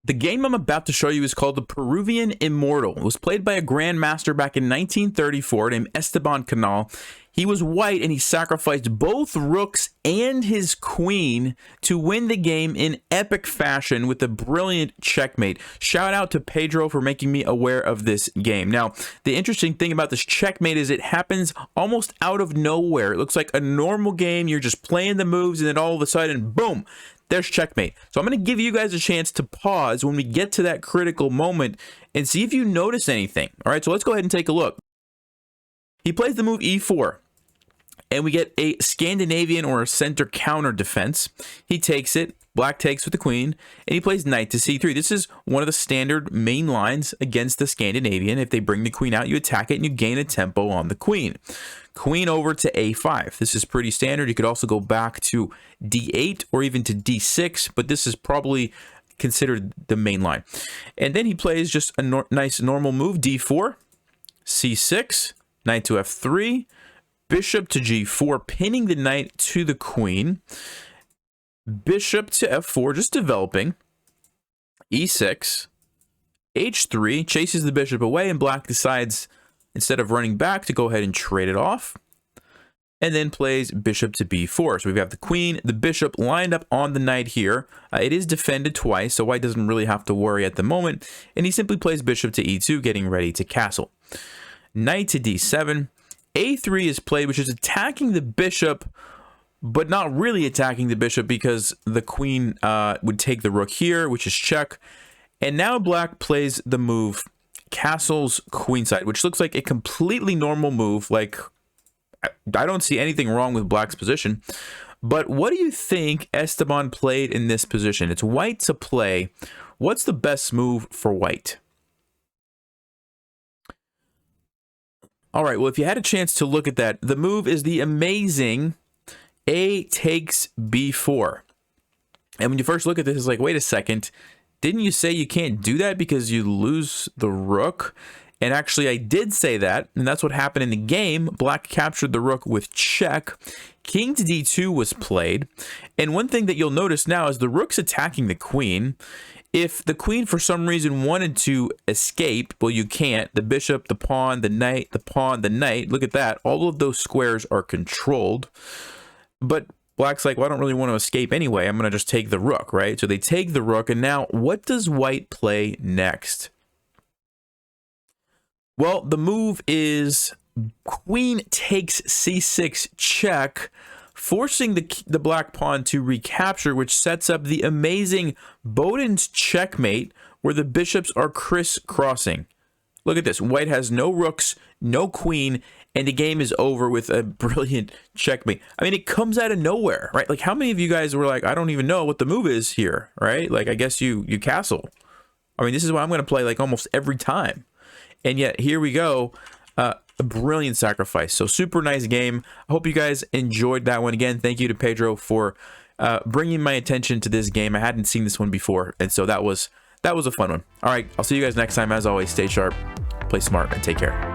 The game I'm about to show you is called the Peruvian Immortal. It was played by a grandmaster back in 1934 named Esteban Canal. He was white and he sacrificed both rooks and his queen to win the game in epic fashion with a brilliant checkmate. Shout out to Pedro for making me aware of this game. Now, the interesting thing about this checkmate is it happens almost out of nowhere. It looks like a normal game. You're just playing the moves and then all of a sudden, boom, there's checkmate. So I'm going to give you guys a chance to pause when we get to that critical moment and see if you notice anything. All right, so let's go ahead and take a look. He plays the move e4, and we get a Scandinavian or a center counter defense. He takes it, black takes with the queen, and he plays knight to c3. This is one of the standard main lines against the Scandinavian. If they bring the queen out, you attack it and you gain a tempo on the queen. Queen over to a5. This is pretty standard. You could also go back to d8 or even to d6, but this is probably considered the main line. And then he plays just a nice normal move, d4, c6, knight to f3, bishop to g4, pinning the knight to the queen, bishop to f4, just developing, e6, h3, chases the bishop away, and black decides, instead of running back, to go ahead and trade it off, and then plays bishop to b4. So we have the queen, the bishop lined up on the knight here. It is defended twice, so white doesn't really have to worry at the moment, and he simply plays bishop to e2, getting ready to castle. Knight to d7, a3 is played, which is attacking the bishop, but not really attacking the bishop because the queen would take the rook here, which is check. And now black plays the move castles queenside, which looks like a completely normal move. Like, I don't see anything wrong with black's position. But what do you think Esteban played in this position? It's white to play. What's the best move for white? All right, well, if you had a chance to look at that, the move is the amazing A takes B4. And when you first look at this, it's like, wait a second, didn't you say you can't do that because you lose the rook? And actually, I did say that, and that's what happened in the game. Black captured the rook with check. King to d2 was played. And one thing that you'll notice now is the rook's attacking the queen. If the queen, for some reason, wanted to escape, well, you can't. The bishop, the pawn, the knight, the pawn, the knight. Look at that. All of those squares are controlled. But black's like, well, I don't really want to escape anyway. I'm going to just take the rook, right? So they take the rook. And now, what does white play next? Well, the move is queen takes c6 check, forcing the black pawn to recapture, which sets up the amazing Boden's checkmate, where the bishops are crisscrossing. Look at this. White has no rooks, no queen, and the game is over with a brilliant checkmate. I mean, it comes out of nowhere, right? Like, how many of you guys were like, I don't even know what the move is here, right? Like, I guess you castle. I mean, this is what I'm going to play like almost every time. And yet, here we go. A brilliant sacrifice. So super nice game. I hope you guys enjoyed that one. Again, thank you to Pedro for bringing my attention to this game. I hadn't seen this one before, and so that was a fun one. All right, I'll see you guys next time. As always, stay sharp, play smart, and take care.